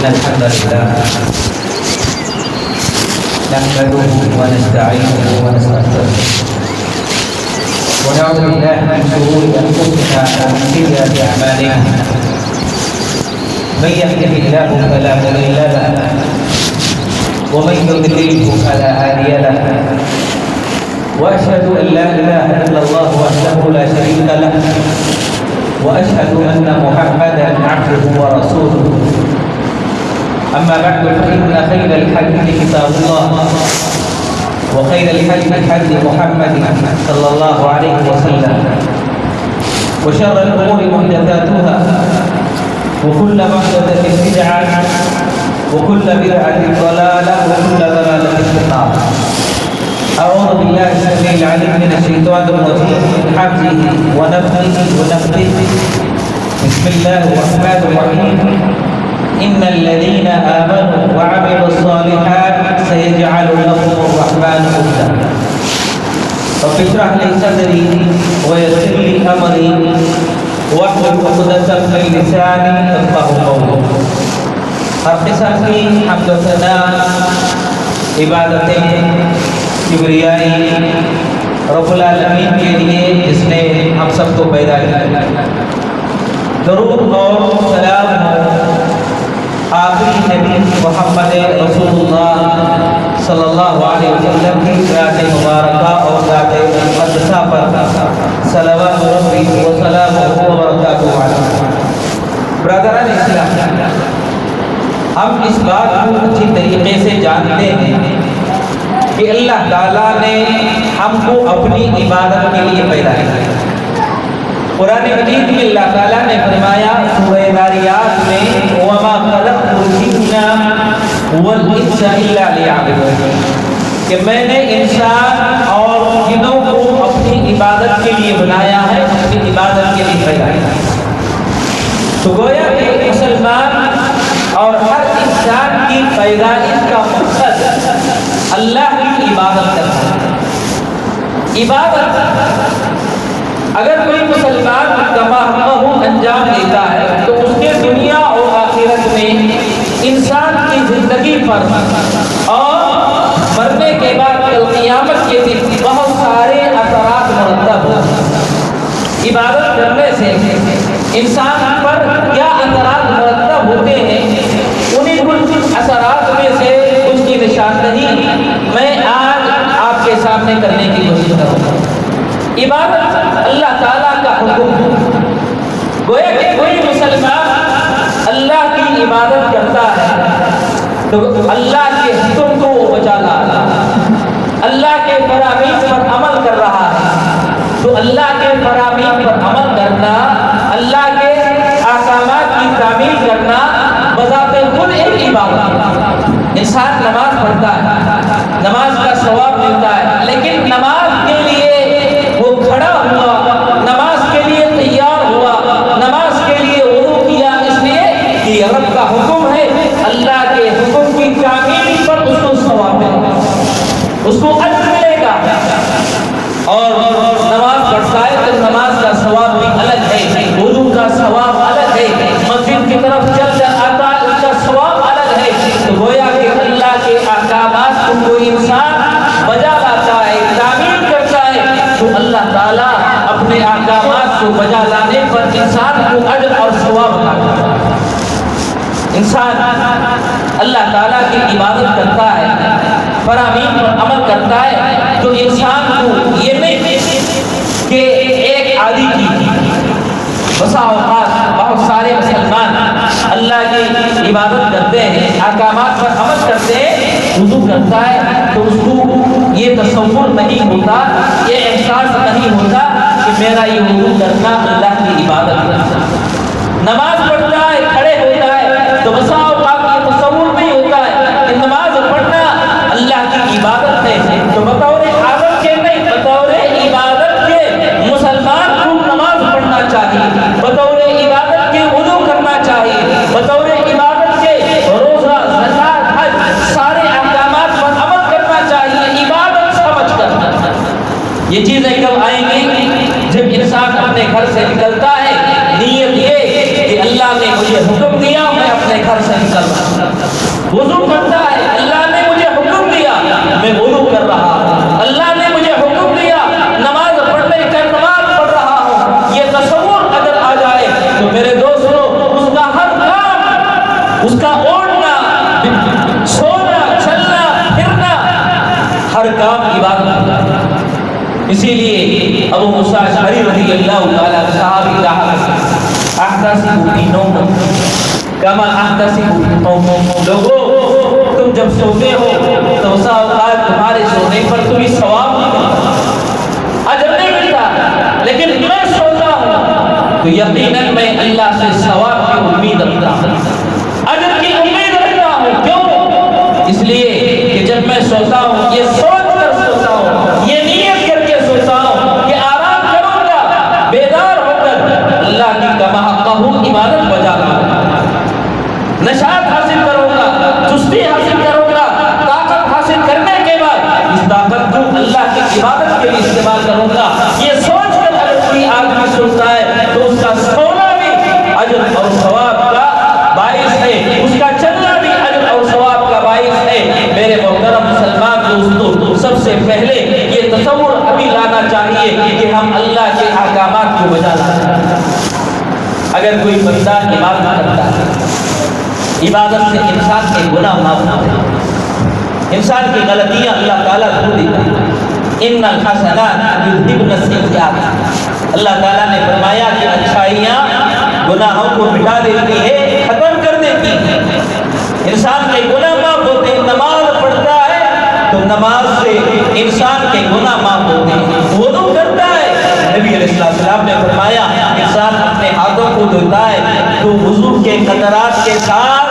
إن الحمد لله نحمده ونستعينه ونستغفره ونعوذ بالله من شرور أنفسنا ومن سيئات أعمالنا من يهده الله فلا مضل له ومن يضلله فلا هادي له وأشهد أن لا إله إلا الله وحده لا شريك له وأشهد أن محمدا عبده ورسوله أما بعد فإن خير الحديث كتاب الله وخير الحديث حديث محمد صلى الله عليه وسلم وشر الأمور محدثاتها وكل محدثة بدعة وكل بدعة ضلالة وكل ضلالة في النار. أعوذ بالله السميع العليم من الشيطان الرجيم من حمزه ونفخه ونفثه. بسم الله الرحمن الرحيم. إن الذين آمنوا وعملوا الصالحات سيجعل لهم الرحمن ودا. رب اشرح لي صدري ويسر لي أمري واحلل عقدة من لساني يفقهوا قولي. ہر قسم کی حمد و ثنا عبادتیں کبریائی رب العالمین کے لیے جس نے ہم سب کو پیدا کیا. درود اور سلام آخری نبی محمد رسول اللہ صلی اللہ علیہ وسلم کی ذات مبارکہ اور ذات مقدسہ پر صلوات ربی و سلامہ و برکاتہ علیہ. برادران اسلام، ہم اس بات کو اچھی طریقے سے جانتے ہیں کہ اللہ تعالیٰ نے ہم کو اپنی عبادت کے لیے پیدا کیا. قرآن مجید میں اللہ تعالیٰ نے فرمایا سورہ ذاریات میں وَمَا خَلَقْتُ الْجِنَّ وَالْإِنسَ إِلَّا لِيَعْبُدُونِ، کہ میں نے انسان اور جنوں کو اپنی عبادت کے لیے بنایا ہے، اپنی عبادت کے لیے پیدا کیا. تو گویا کہ مسلمان اور ہر انسان کی پیدائش کا مقصد اللہ کی عبادت کرنا ہے. عبادت اگر کوئی مسلمان تمام انجام دیتا ہے تو اس کے دنیا اور آخرت میں انسان کی زندگی پر اور مرنے کے بعد کل قیامت کے دن بہت سارے اثرات مرتب ہوتے ہیں. عبادت کرنے سے انسان پر کیا اثرات مرتب ہوتے ہیں، انہیں کچھ اثرات میں سے کچھ کی نشاندہی میں آج آپ کے سامنے کرنے کی کوشش کروں گا. عبادت اللہ تعالیٰ کا حکم ہے. گویا کہ کوئی مسلمان اللہ کی عبادت کرتا ہے تو اللہ کے حکم کو وہ بجا لا رہا ہے، اللہ کے فرامین پر عمل کر رہا ہے. تو اللہ کے فرامین پر عمل کرنا، اللہ کے احکامات کی تعمیل کرنا بذات خود ایک عبادت ہے. انسان نماز پڑھتا ہے، نماز کا ثواب ملتا ہے، لیکن نماز کے لیے وہ کھڑا ہوا، نماز کے لیے تیار ہوا، نماز کے لیے وضو کیا، اس لیے کہ رب کا حکم ہے. اللہ کے حکم کی تعمیل پر اس کو ثواب ملے گا، اس کو اجر ملے گا. اور نماز پڑھتا ہے تو نماز کا ثواب بھی الگ ہے، وضو کا ثواب الگ ہے، مسجد کی طرف چل کر آتا ہے اس کا ثواب الگ ہے. تو گویا کہ اللہ کے احکامات کو کوئی انسان بجا لاتا ہے، تعمیل کرتا ہے، تو اللہ تعالیٰ اپنے احکامات کو بجا لانے پر انسان کو اجر اور ثواب عطا کرتا ہے. انسان اللہ تعالیٰ کی عبادت کرتا ہے، فرامین پر عمل کرتا ہے، تو انسان کو یہ نہیں کہ ایک عادی چیز. بسا اوقات بہت سارے مسلمان اللہ کی عبادت کرتے ہیں، احکامات پر عمل کرتے ہیں، وضو کرتا ہے تو اس کو یہ تصور نہیں ہوتا، یہ احساس نہیں ہوتا کہ میرا یہ وضو کرنا اللہ کی عبادت ہے. نماز پڑھتا ہے، کھڑے ہوتا ہے تو بسا اوقات یہ تصور نہیں ہوتا ہے کہ نماز پڑھنا اللہ کی عبادت ہے. تو بطور عادت کے نہیں، بطور عبادت کے مسلمان کو نماز پڑھنا چاہیے، بطور عبادت کے وضو کرنا چاہیے، بطور عبادت کے روزہ، زکات، حج سارے احکامات پر عمل کرنا چاہیے، عبادت سمجھ کر. یہ چیزیں کب آئیں گی؟ جب انسان اپنے گھر سے نکلتا ہے نیت یہ کہ اللہ اس کا اوڑھنا، سونا، چلنا، پھرنا، ہر کام عبادت ہے۔ اسی لیے ابو موسیٰ اشعری رضی اللہ تعالیٰ صحابی رہا، احتسب فی نوم کما احتسب فی قوم، لوگوں تم جب سوتے ہو تو بسا اوقات تمہارے سونے پر تمہیں ثواب نہیں ملتا، اجر نہیں ملتا، لیکن میں سوتا ہوں تو یقیناً میں اللہ سے ثواب کی امید رکھتا ہوں، اجر کی امید رکھتا ہوں۔ کیوں؟ اس لیے کہ جب میں سوتا ہوں یہ سوچ کر سوتا ہوں، یہ نیت کر کے سوتا ہوں کہ آرام کروں گا، بیدار ہو کر اللہ کی کما حقہ عبادت بجا رہا ہوں، نشاط حاصل کروں گا، چستی حاصل کروں گا، طاقت حاصل کرنے کے بعد اس طاقت کو اللہ کی عبادت کے لیے استعمال کروں گا۔ یہ سوچ کر اگر کوئی آدمی سوچتا ہے تو اس کا سونا بھی اجر اور ثواب کا باعث ہے، اس کا چلنا بھی اجر اور ثواب کا باعث ہے۔ میرے محترم مسلمان دوستو، سب سے پہلے یہ تصور ابھی لانا چاہیے کہ ہم اللہ کے احکامات کو بجا لائیں۔ اگر کوئی بندہ عبادت کرتا ہے، عبادت سے انسان کے گناہ معاف ہوتے ہیں، انسان کی غلطیاں اللہ تعالیٰ دھو دیتا ہے۔ ان الحسنات یذہبن السیئات، اللہ تعالیٰ نے فرمایا کہ اچھائیاں گناہوں کو مٹا دیتی ہے، ختم کر دیتی ہے، انسان کے گناہ معاف ہوتے ہیں۔ نماز پڑھتا ہے تو نماز سے انسان کے گناہ معاف ہوتے ہیں، وضو کرتا ہے، نبی علیہ السلام نے فرمایا انسان اپنے ہاتھوں کو دھوتا ہے تو وضو کے قطرات کے ساتھ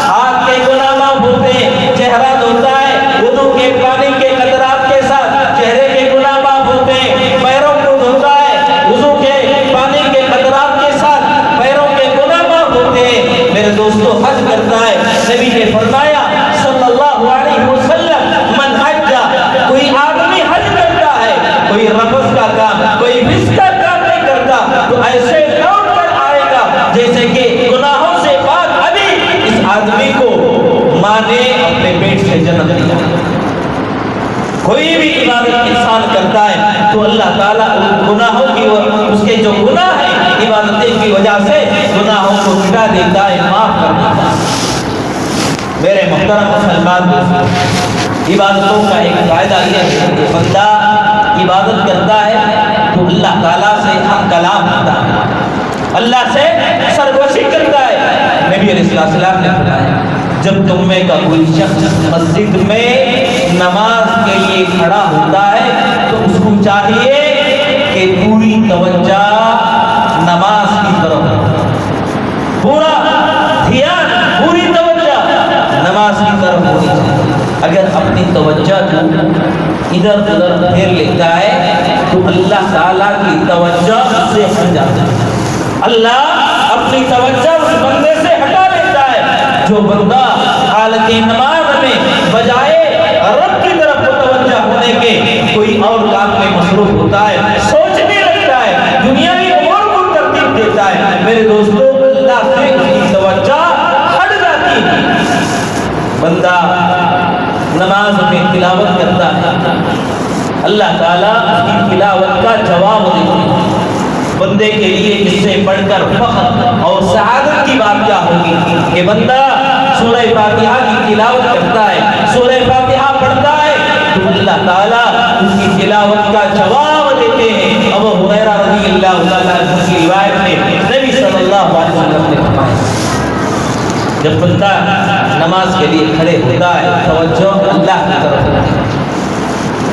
ہاتھ کے گناہ معاف ہوتے ہیں، چہرہ دھوتا ہے وضو کے پانی کے قطرات کے ساتھ چہرے کے گناہ معاف ہوتے ہیں، پیروں کو دھوتا ہے وضو کے پانی کے قطرات کے ساتھ پیروں کے گناہ معاف ہوتے ہیں۔ میرے دوستو، حج کرتا ہے، نبی نے فرمایا صلی اللہ علیہ وسلم من حج، کوئی آدمی حج کرتا ہے، کوئی رفث کا کام، کوئی فسق کا کام نہیں کرتا تو ایسے لوٹ کر آئے گا جیسے کہ گناہوں سے پاک ابھی اس آدمی کو ماں نے اپنے پیٹ سے جنم دیا۔ کوئی بھی عبادت انسان کرتا ہے تو اللہ تعالیٰ گناہوں کی، اس کے جو گناہ ہیں عبادتیں کی وجہ سے گناہوں کو مٹا دیتا ہے، معاف کر دیتا ہے۔ میرے محترم مسلمان عبادتوں کا ایک فائدہ یہ ہے کہ بندہ عبادت کرتا ہے تو اللہ تعالیٰ سے حق کلام ہوتا ہے، اللہ سے سرگوشی کرتا ہے۔ نبی علیہ السلام نے فرمایا جب تم میں کا کوئی شخص مسجد میں نماز کے لیے کھڑا ہوتا ہے تو اس کو چاہیے کہ پوری توجہ نماز کی طرف ہو، پورا دھیان، پوری توجہ نماز کی طرف ہونی چاہیے۔ اگر اپنی توجہ کو ادھر ادھر پھیر لیتا ہے تو اللہ تعالیٰ کی توجہ اس سے ہٹ جاتی ہے، اللہ اپنی توجہ اس بندے سے ہٹا لیتا ہے۔ جو بندہ حالت نماز میں بجائے رب کی طرف متوجہ ہونے کے کوئی اور کام میں مصروف ہوتا ہے، سوچنے لگتا ہے، دنیاوی امور کو ترتیب دیتا ہے، میرے دوستو اللہ سے اس کی توجہ ہٹ جاتی ہے۔ بندہ نماز میں تلاوت کرتا ہے، اللہ تعالیٰ اس کی تلاوت کا جواب دیتے ہیں۔ بندے کے لیے اس سے بڑھ کر فخر اور سعادت کی بات کیا ہوگی کہ بندہ سورہ فاتحہ کی تلاوت کرتا ہے، سورہ فاتحہ پڑھتا ہے تو اللہ تعالیٰ اس کی تلاوت کا جواب دیتے ہیں۔ ابو ہریرہ رضی اللہ تعالیٰ عنہ کی روایت میں نبی صلی اللہ علیہ وسلم نے فرمایا جب بندہ نماز کے لیے کھڑے ہوتا ہے توجہ اللہ کی طرف ہوتی ہے،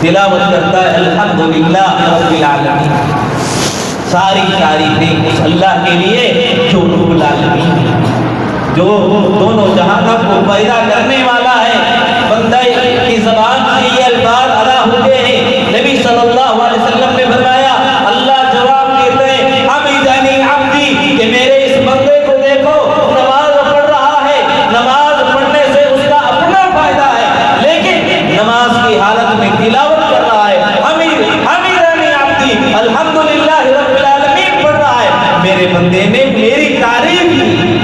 تلاوت کرتا ہے الحمدللہ رب العالمین، ساری تعریفیں اس اللہ کے لیے جو رب العالمین ہے، جو دونوں جہانوں کو پیدا کرنے والا ہے۔ بندہ کی زبان سے یہ الفاظ ادا ہوتے ہیں، نبی صلی اللہ علیہ وسلم نے فرمایا اللہ جواب دیتے ہیں حمیدنی عبدی، کہ میرے اس بندے کو دیکھو نماز پڑھ رہا ہے، نماز پڑھنے سے اس کا اپنا فائدہ ہے لیکن نماز کی حالت میں تلاوت کر رہا ہے، حمیدنی عبدی الحمدللہ رب العالمین پڑھ رہا ہے، میرے بندے نے میری تعریف کی،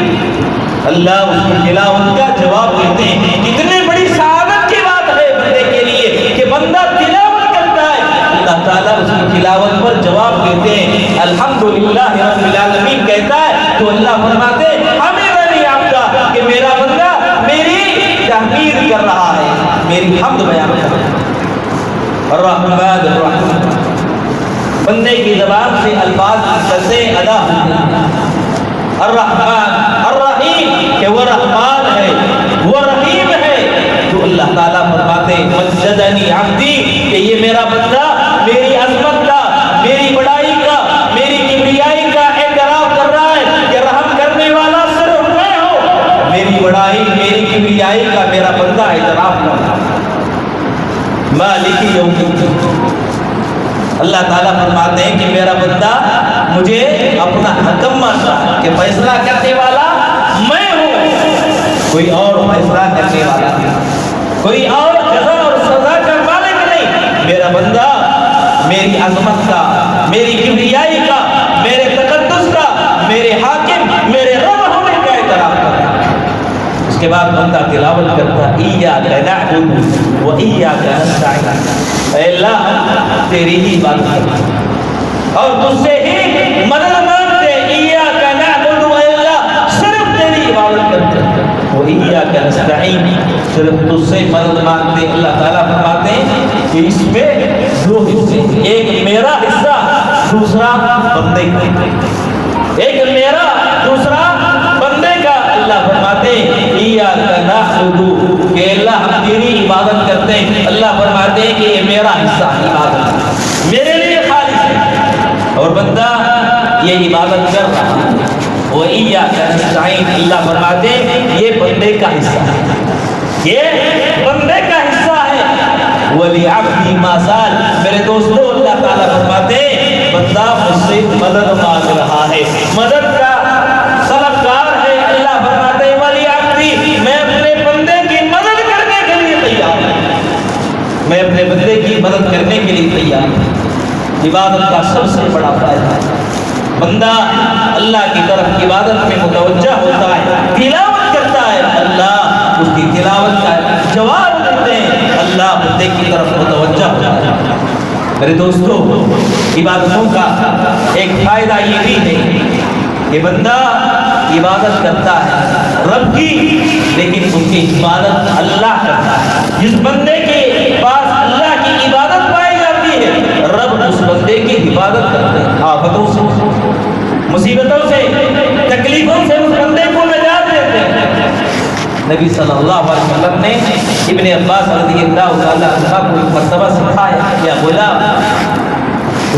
اللہ اس کی تلاوت کا جواب دیتے ہیں۔ کتنی بڑی سعادت کی بات ہے بندے کے لیے کہ بندہ تلاوت کرتا ہے، اللہ تعالیٰ اس کی تلاوت پر جواب دیتے ہیں، الحمدللہ رب العالمین کہتا ہے تو اللہ فرماتے ہیں حمیدنی عبدی، کہ میرا کر رہا ہے، میری حمد بیان کر رہا ہے۔ الرحمن الرحیم، بندے کی زبان سے الفاظ چلتے ادا ہوتے ہیں۔ الرحمن الرحیم، کہ وہ رحمان ہے، وہ رحیم ہے۔ تو اللہ تعالیٰ فرماتے مجدنی عبدی، کہ یہ میرا بندہ میری عظمت کا، میری بڑائی کا، میری کبریائی کا اعتراف کر رہا ہے کہ رحم کرنے والا صرف میں ہوں۔ میری بڑائی، میری کبریائی کا میرا بندہ اعتراف کر رہا ہے۔ مالک یوم الدین، اللہ تعالیٰ فرماتے ہیں کہ میرا بندہ مجھے اپنا حکم مانتا ہے کہ فیصلہ کرنے والا میں ہوں، کوئی اور فیصلہ کرنے والا نہیں، کوئی اور جزا اور سزا کا مالک نہیں۔ میرا بندہ میری عظمت کا، میری کبریائی کا، میرے تقدس کا، میرے حاکم، میرے رب ہونے کا اعتراف کرتا ہے۔ اس کے بعد بندہ تلاوت کرتا ہے ایاک نعبد و ایاک نستعین، اے اللہ تیری ہی عبادت کرتے ہیں اور تجھ سے ہی مدد مانگتے ہیں۔ ایاک نعبد، اے اللہ صرف تیری عبادت کرتے ہیں، و ایاک نستعین، صرف تجھ سے مدد مانگتے ہیں۔ اللہ تعالیٰ فرماتے ہیں کہ اس میں دو حصے، ایک میرا حصہ، دوسرا بندے کا، ایک میرا، دوسرا بندے کا۔ اللہ فرماتے ہیں ایاک نعبد، کہ اللہ ہم تیری عبادت کرتے ہیں۔ اللہ فرماتے ہیں کہ یہ میرا حصہ عبادت میرے لیے خالص ہے، اور بندہ یہ عبادت کر رہا ہے۔ وہ ایاک نستعین، اللہ فرماتے ہیں یہ بندے کا حصہ ہے، یہ بندے کا حصہ ہے۔ وَلِعَبْدِ مَا سَأَلَ، میرے دوستو اللہ تعالیٰ فرماتے ہیں بندہ مجھ سے مدد مانگ رہا ہے، مدد کا طلبگار ہے۔ اللہ فرماتے ہیں وَلِعَبْدِ، میں اپنے بندے کی مدد کرنے کے لیے تیار ہوں، میں اپنے بندے کی مدد کرنے کے لیے تیار ہوں۔ عبادت کا سب سے بڑا فائدہ ہے بندہ اللہ کی طرف عبادت میں متوجہ ہوتا ہے، تلاوت کرتا ہے، اللہ اس کی تلاوت کا جواب دیتے ہیں، اللہ بندے کی طرف متوجہ ہوتا ہے۔ میرے دوستو عبادتوں کا ایک فائدہ یہ بھی ہے کہ بندہ عبادت کرتا ہے رب کی، لیکن اس کی عبادت اللہ کرتا ہے۔ جس بندے کے پاس اللہ کی عبادت پائی جاتی ہے، رب اس بندے کی حفاظت کرتے ہیں، آفتوں سے، مصیبتوں سے، تکلیفوں سے اس بندے کو نجات دیتے ہیں۔ نبی صلی اللہ علیہ وسلم نے ابن عباس رضی اللہ تعالیٰ عنہ کو ایک مرتبہ سکھایا، یا غلام،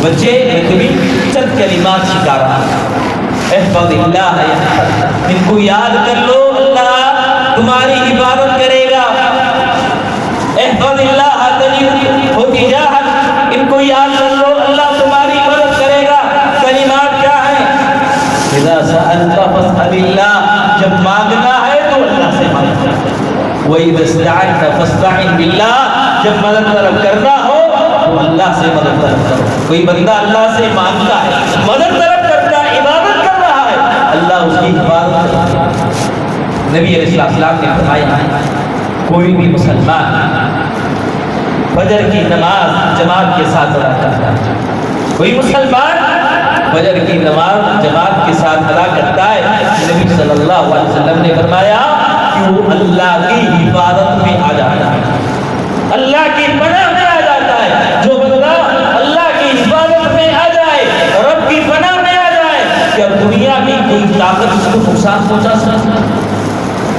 بچے میں تمہیں چند کلمات سکھا رہا ہوں، احفظ اللہ یحفظک، ان کو یاد کر لو اللہ تمہاری حفاظت کرے گا۔ احفظ اللہ تجدہ تجاہک، ان کو یاد کر لو اللہ تمہاری مدد کرے گا۔ کلمات کیا ہیں؟ اذا سألت فاسأل اللہ، جب مانگنا ہے تو اللہ سے مانگنا، وَإِذَا اسْتَعَنْتَ فَاسْتَعِنْ بِاللَّهِ، جب مدد طلب کرنا ہو تو اللہ سے مدد طلب کرو۔ کوئی بندہ اللہ سے مانگتا ہے، مدد طلب کرتا ہے، عبادت کر رہا ہے، اللہ اس کی حفاظت کرتا ہے۔ نبی علیہ السلام نے فرمایا کوئی بھی مسلمان فجر کی نماز جماعت کے ساتھ ادا کرتا ہے، کوئی مسلمان فجر کی نماز جماعت کے ساتھ ادا کرتا ہے، نبی صلی اللہ علیہ وسلم نے فرمایا کہ وہ اللہ کی حفاظت میں آ جاتا ہے، اللہ کی پناہ میں آ جاتا ہے۔ جو بندہ اللہ کی حفاظت میں آ جائے، رب کی پناہ میں آ جائے، کیا دنیا کی کوئی طاقت اس کو نقصان پہنچا سکتی؟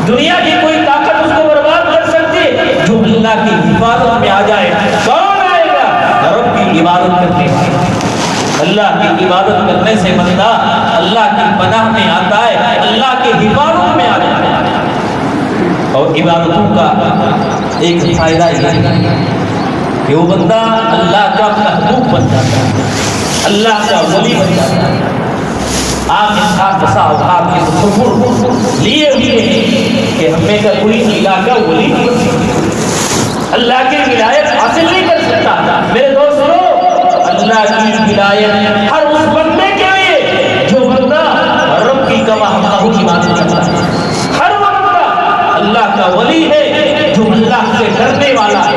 دنیا کی کوئی طاقت اس کو برباد کر سکتی؟ جو اللہ کی حفاظت میں آ جائے، کون آئے گا؟ رب کی عبادت کرنے والا۔ اللہ کی عبادت کرنے سے بندہ اللہ کی پناہ میں آتا ہے، اللہ کی حفاظت میں آ جاتا ہے۔ اور عبادتوں کا ایک فائدہ یہ ہے کہ وہ بندہ اللہ کا محبوب بن جاتا ہے، اللہ کا ولی بن جاتا ہے۔ آپ اس کا بسا اوقات کے تصور لیے ہوئے ہیں کہ ہمیں کا کوئی اللہ کا ولی نہیں بن سکتا، اللہ کی ولایت حاصل نہیں کر سکتا۔ میرے دوستوں اللہ کی ولایت ہر اس بندے کے لیے جو بندہ رب کی کماحقہ کی بات کرتا ہے، ہر وہ بندہ اللہ کا ولی ہے جو اللہ سے ڈرنے والا ہے،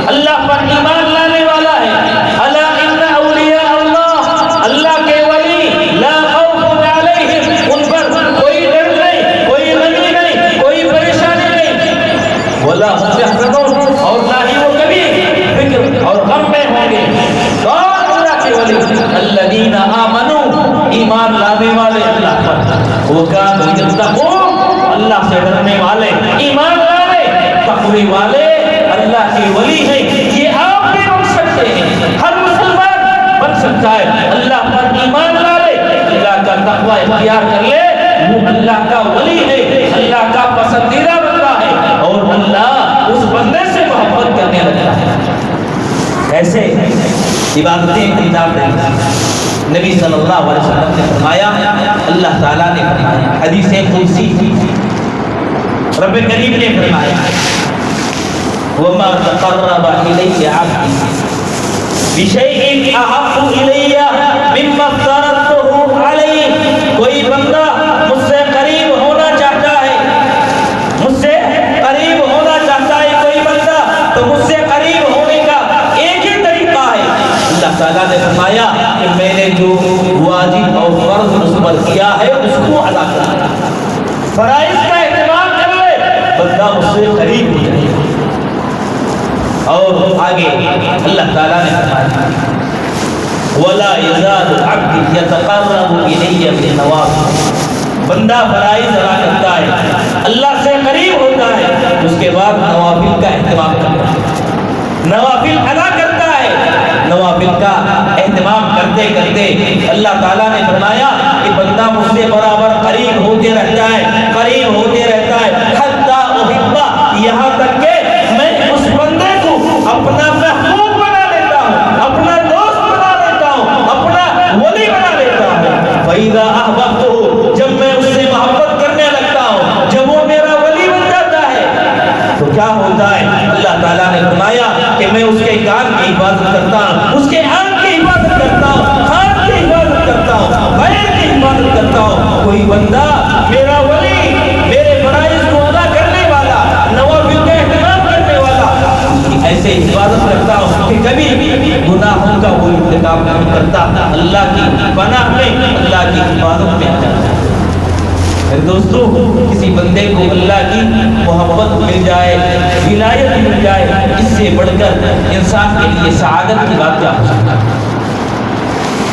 اللہ پر ایمان لانے والا ہے۔ الا ان اولیاء اللہ، اللہ کے ولی لا خوف علیہم، ان پر کوئی ڈر نہیں، کوئی غمی نہیں، کوئی پریشانی نہیں۔ ولا هم يحزنون، اور نہ ہی وہ کبھی فکر اور غم میں ہوں گے۔ کون اللہ کے ولی؟ الذین آمنوا، ایمان لانے والے اللہ پر، وکانوا یتقون، اللہ سے ڈرنے والے، ایمان والے، تقوی والے اللہ کے ولی ہیں۔ یہ آپ بھی بن سکتے ہیں، ہر مسلمان بن سکتا ہے۔ اللہ پر ایمان لا لے، اللہ کا تقوی اختیار کر لے، وہ اللہ کا ولی ہے، اللہ کا پسندیدہ بندہ ہے، اور اللہ اس بندے سے محبت کرنے لگتا ہے۔ ایسے عبادتیں انجام دیں۔ نبی صلی اللہ علیہ وسلم نے فرمایا، اللہ تعالیٰ نے فرمایا، حدیث قدسی رب کریم نے فرمایا، وَمَا تَقَرَّبَ إِلَيَّ عَبْدِي بِشَيْءٍ أَحَبُّ إِلَيَّ مِمَّا افْتَرَضْتُهُ عَلَيْهِ۔ کوئی بندہ مجھ سے قریب ہونا چاہتا ہے، مجھ سے قریب ہونا چاہتا ہے کوئی بندہ، تو مجھ سے قریب ہونے کا ایک ہی طریقہ ہے۔ اللہ تعالیٰ نے فرمایا کہ میں نے جو واجب اور فرض اس پر کیا ہے اس کو ادا کرنا، فرائض کا اہتمام کر لے، بندہ مجھ سے قریب ہو جائے۔ اور آگے اللہ تعالیٰ نے فرمایا، وَلَا يَزَالُ عَبْدِي يَتَقَرَّبُ إِلَيَّ بِالنَّوَافِلِ، بندہ فرائض ادا کرتا ہے، اللہ سے قریب ہوتا ہے، اس کے بعد نوافل کا اہتمام کرتا ہے، نوافل ادا کرتا ہے۔ نوافل کا اہتمام کرتے کرتے اللہ تعالیٰ نے فرمایا کہ بندہ مجھ سے برابر قریب ہوتے رہتا ہے، قریب ہوتے رہتا ہے، حتیٰ احبہ، یہاں تک کہ میں اس بندے کو اپنا محبوب بنا لیتا ہوں، اپنا دوست بنا لیتا ہوں، اپنا ولی بنا لیتا ہوں۔ فَإِذَا أَحْبَبْتُهُ، جب میں اس سے محبت کرنے لگتا ہوں، جب وہ میرا ولی بن جاتا ہے تو کیا ہوتا ہے؟ اللہ تعالیٰ نے فرمایا کہ میں اس کے کان کی حفاظت کرتا ہوں، اس کے آنکھ کی حفاظت کرتا ہوں، ہاتھ کی حفاظت کرتا ہوں، پیر کی حفاظت کرتا ہوں۔ کوئی بندہ میرا ولی، میرے فرائض کو ادا کرنے والا، نوافل کا اہتمام کرنے والا، ایسے حفاظت کرتا ہوں کہ کبھی گناہوں کا وہ ارتکاب نہیں کرتا، اللہ کی پناہ میں، اللہ کی حفاظت میں آ جاتا ہے۔ دوستو، کسی بندے کو اللہ کی محبت مل جائے، ولایت مل جائے، اس سے بڑھ کر انسان کے لیے سعادت کی بات کیا ہو سکتا ہے؟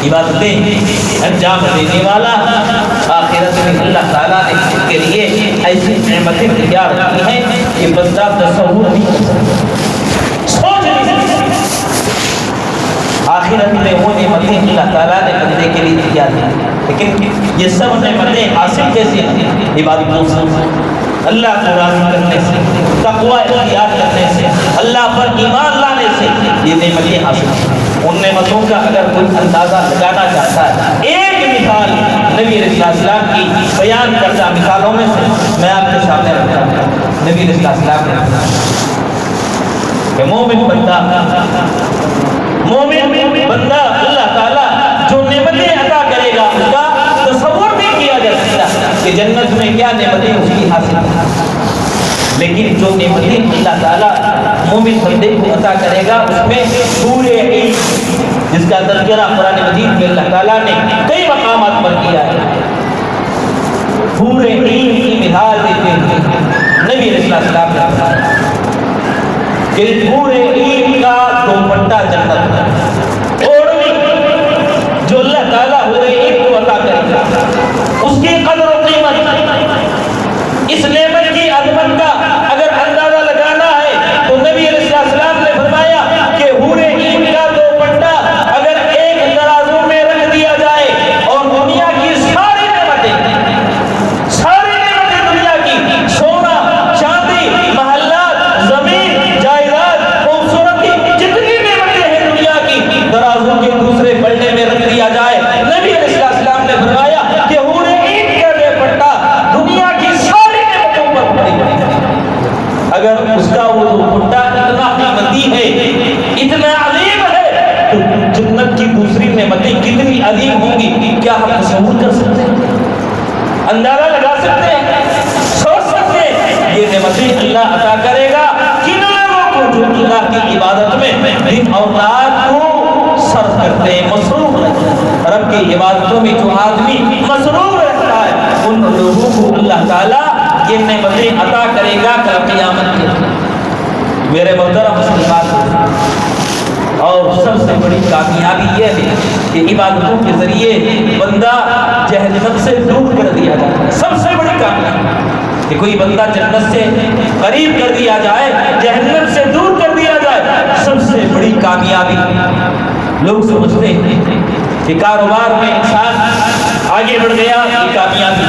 عبادتیں انجام دینے والا آخرت میں اللہ تعالیٰ نے اس کے لیے ایسی نعمتیں تیار کی ہیں کہ بندہ تصور نہیں کر سکتا، سوچ نہیں سکتا۔ آخرت میں وہ نعمتیں اللہ تعالیٰ نے بندے کے لیے تیار کی، لیکن یہ سب نعمتیں حاصل کیسے ہیں؟ عبادتوں سے، اللہ کو راضی کرنے سے، تقوی اختیار کرنے سے، اللہ پر ایمان لانے سے یہ نعمتیں حاصل ہیں۔ ان نعمتوں کا اگر کوئی اندازہ لگانا چاہتا ہے، ایک مثال نبی علیہ السلام کی بیان کردہ مثالوں میں سے میں آپ کے سامنے رکھتا ہوں۔ نبی علیہ السلام نے کہ مومن بندہ اللہ تعالیٰ جو نعمتیں عطا کرے گا اس کا تصور نہیں کیا جا سکتا کہ جنت میں کیا نعمتیں اس کی حاصل ہیں، لیکن جو نعمتیں اللہ تعالیٰ مومن بندے کو عطا کرے گا اس میں حور عین، جس کا تذکرہ قرآن مجید میں اللہ تعالیٰ نے کئی مقامات پر کیا ہے، حور عین کی مثال دیتے ہیں نبی علیہ السلام نے فرمایا کہ حور عین کا دوپٹہ جنت ہے، اوڑھنی جو اللہ تعالیٰ حور عین کو عطا کرے گا، اس کی قدر و قیمت، اس نعمت کی عظمت کا اگر اندازہ لگانا ہے تو نبی علیہ السلام نے فرمایا کہ حور عین کا دوپٹہ اگر ایک ترازو میں رکھ دیا جائے اور دنیا کی ساری نعمتیں دنیا کی، سونا، چاندی، محلات، زمین، جائیداد، خوبصورتی، جتنی نعمتیں ہیں دنیا کی، ترازو کے دوسرے پلڑے میں رکھ دیا جائے، نبی علیہ السلام نے فرمایا کہ حور عین کا دوپٹہ دنیا کی ساری نعمتوں پر بڑی اگر اس کا وہ دوپٹہ اتنا قیمتی ہے، اتنا عظیم ہے، تو جنت کی دوسری نعمتیں کتنی عظیم ہوں گی، کیا ہم تصور کر سکتے ہیں؟ اندازہ لگا سکتے ہیں؟ سوچ سکتے ہیں؟ یہ نعمتیں اللہ عطا کرے گا کن لوگوں کو جو اللہ کی عبادت میں دن اور رات کو صرف کرتے ہیں، مصروف رہتے ہیں۔ رب کی عبادتوں میں جو آدمی مصروف رہتا ہے ان لوگوں کو اللہ تعالیٰ یہ نعمتیں عطا کرے گا کل قیامت کے دن۔ میرے محترم مسلمان، اور سب سے بڑی کامیابی یہ ہے کہ عبادتوں کے ذریعے بندہ جہنم سے دور کر دیا جائے. سب سے بڑی کامیابی کہ کوئی بندہ جنت سے قریب کر دیا جائے، جہنم سے دور کر دیا جائے، سب سے بڑی کامیابی. لوگ سمجھتے ہیں کہ کاروبار میں انسان آگے بڑھ گیا یہ کامیابی،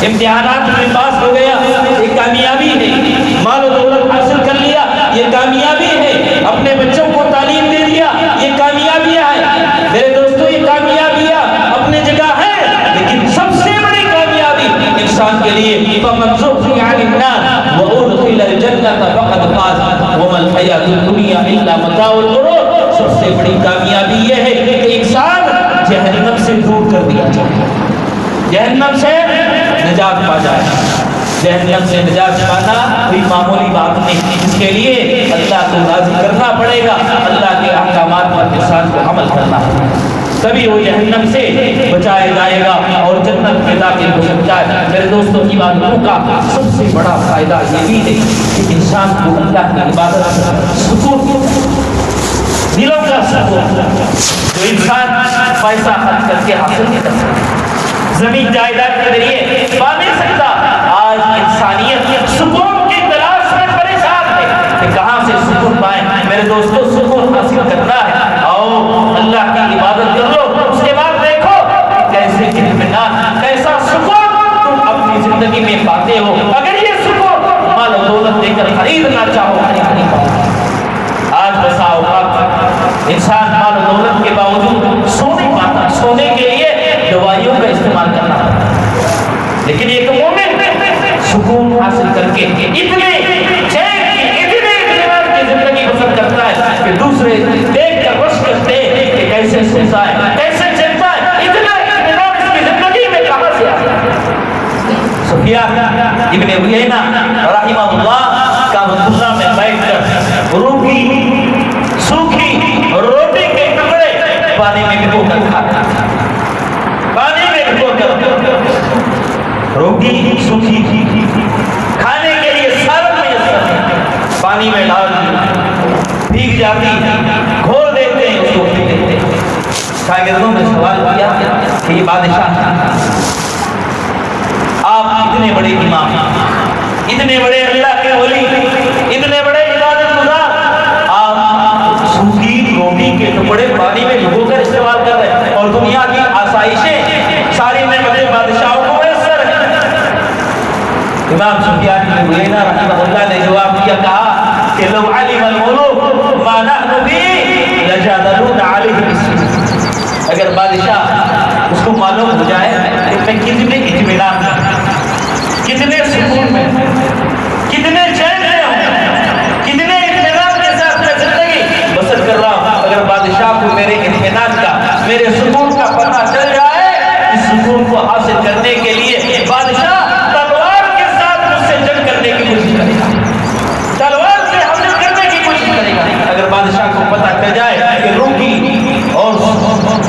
امتحانات میں پاس ہو گیا یہ کامیابی ہے، مال و دولت حاصل کر لیا یہ کامیابی ہے، اپنے بچوں کو تعلیم دے دیا یہ کامیابیاں ہیں. میرے دوستو یہ کامیابیاں اپنے جگہ ہیں، لیکن سب سے بڑی کامیابی انسان کے لیے فَمَنْ زُحْزِحَ عَنِ النَّارِ وَأُدْخِلَ الْجَنَّةَ فَقَدْ فَازَ وَمَا الْحَيَاةُ الدُّنْيَا إِلَّا مَتَاعُ الْغُرُورِ. سب سے بڑی کامیابی یہ ہے کہ انسان جہنم سے دور کر دیا جائے، جہنم سے نجات پا جائے. جہنم سے نجات پانا کوئی معمولی بات نہیں، اس کے لیے اللہ کو راضی کرنا پڑے گا، اللہ کے احکامات پر انسان کو عمل کرنا ہے، تبھی وہ جہنم سے بچایا جائے گا اور جنت میں داخل ہو سکتا ہے. میرے دوستوں کی عبادتوں کا سب سے بڑا فائدہ یہ بھی ہے کہ انسان کو اللہ کی عبادت سے سکون، دلوں کا سکون جو انسان پیسہ خرچ کر کے حاصل نہیں کر سکتا، زمین جائیداد کے ذریعے پا نہیں سکتا. آج انسانیت سکون کی تلاش میں پریشان ہے کہ کہاں سے سکون پائیں. میرے دوستو سکون حاصل کرنا ہے، اور اللہ کی عبادت کر لو، اس کے بعد دیکھو کیسے اطمینان، کیسا سکون تم اپنی زندگی میں پاتے ہو. اگر یہ سکون مال و دولت دے کر خریدنا چاہو خرید نہیں پاؤ. آج بسا اوقات انسان مال و دولت کے باوجود سو نہیں پاتا، سونے کے لیے دوائیوں کا استعمال کرنا پڑتا ہے. لیکن ایک مومن سکون حاصل کر کے اتنے چین کی، اتنے اطمینان کی زندگی بسر کرتا ہے کہ دوسرے دیکھ کر رش کرتے ہیں کہ کیسے سوتا ہے، کیسے چلتا ہے. اتنا اطمینان اس کی زندگی میں کہاں سے آتا ہے؟ سفیان ابن عیینہ رحمہ اللہ کعبۃ اللہ میں بیٹھ کر روکی سوکھی روٹی کے ٹکڑے پانی میں ڈبو کر کھاتا، پانی میں ڈبو کر روٹی سوکھی کھانے کے لیے سارا میسر ہے، پانی میں ڈال بھیگ جاتی، کھول دیتے ہیں اس کو پی لیتے ہیں. شاگردوں نے سوال کیا کہ یہ بادشاہ آپ اتنے بڑے امام، اتنے بڑے اللہ کے ولی، اتنے بڑے عبادت گزار، آپ سوکھی روٹی کے ٹکڑے پانی میں ڈبو کر استعمال کر رہے ہیں، اور دنیا کی آسائشیں ساری نعمتیں بادشاہوں کو میسر ہیں. امام سفیان بن عیینہ رحمہ اللہ نے جواب دیا، کہا کہ لو علم الملوک ما نحن به لجادلون علیہ بالسجن. اگر بادشاہ اس کو معلوم ہو جائے کہ میں کتنے اطمینان میں، کتنے سکون میں، کتنے چین میں ہوں، کتنے اطمینان کے ساتھ میں زندگی بسر کر رہا ہوں، اگر بادشاہ کو میرے اطمینان کا، میرے سکون کا پتہ چل جائے، اس سکون کو حاصل کرنے کے لیے بادشاہ تلوار کے ساتھ مجھ سے جنگ کرنے کی کوشش کرے گا، تلوار سے حملہ کرنے کی کوشش کرے گا. اگر بادشاہ کو پتہ چل جائے کہ روٹی اور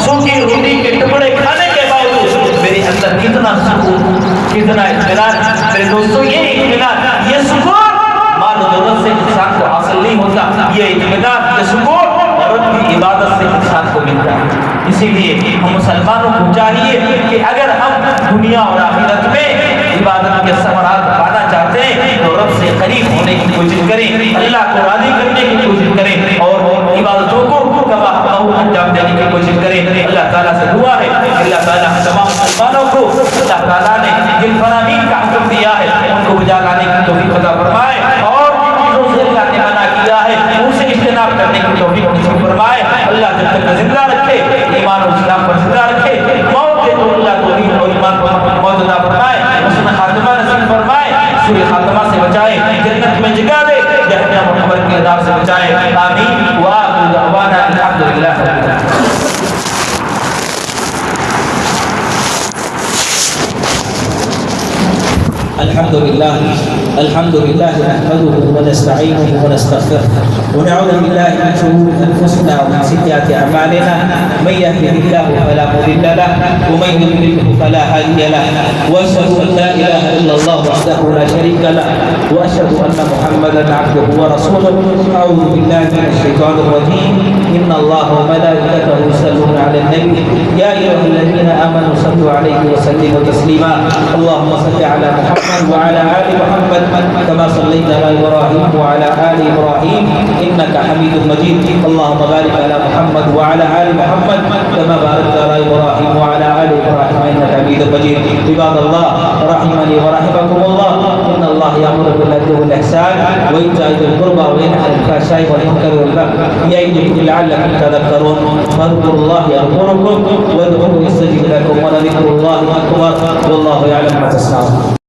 سوکھی روٹی کے ٹکڑے کھانے کے باوجود میرے اندر کتنا سکون، کتنا اطمینان. میرے دوستو یہ اطمینان، یہ سکون مال و دولت سے انسان کو حاصل نہیں ہوتا، یہ اطمینان، یہ سکون رب کی عبادت سے انسان کو ملتا ہے. اسی لیے ہم مسلمانوں کو چاہیے کہ اگر ہم دنیا اور آخرت میں عبادت کے ثمرات پانا چاہتے ہیں تو رب سے قریب ہونے کی کوشش کریں، اللہ کو راضی کرنے کی کوشش کریں، اور عبادتوں کو کما انجام دینے کی کوشش کریں. اللہ تعالیٰ سے دعا ہے کہ اللہ تعالیٰ تمام مسلمانوں کو اللہ تعالیٰ نے جن فرامین کا حکم دیا ہے ان کو بجا لانے کی توفیق عطا فرمائے، اور جن چیزوں سے اللہ نے منع کیا ہے ان سے اجتناب کرنے کی توفیق نصیب فرمائے. اللہ جب تک زندہ رکھے ایمان اور اسلام پر زندہ رکھے، موت دے تو اللہ توحید اور ایمان پر موت عطا فرمائے، حسن خاتمہ نصیب فرمائے، سوء خاتمہ سے بچائے، جنت میں جگہ دے، جہنم اور قبر کے عذاب سے بچائے. آمین. وآخر دعوانا الحمدللہ. الحمدللہ الحمد لله نحمده ونستعينه ونستغفره ونعوذ بالله من شرور انفسنا ومن سيئات اعمالنا من يهده الله فلا مضل له ومن يضلل فلا هادي له واشهد ان لا اله الا الله وحده لا شريك له واشهد ان محمدا عبده ورسوله. اعوذ بالله من الشيطان الرجيم. ان الله وملائكته يصلون على النبي يا ايها الذين امنوا صلوا عليه وسلموا تسليما. اللهم صل على محمد وعلى ال محمد كما صليت على ابراهيم وعلى ال ابراهيم انك حميد مجيد. اللهم بارك على محمد وعلى ال محمد كما باركت على ابراهيم وعلى ال ابراهيم انك حميد مجيد. عباد الله رحمني ورحمكم الله. ان الله يامر بالعدل والاحسان وايتاء ذي القربى وينهى عن الفحشاء والمنكر والبغي يعظكم لعلكم تذكرون. فاذكروا الله يذكركم وادعوه يستجب لكم ولذكر الله اكبر والله يعلم ما تصنعون.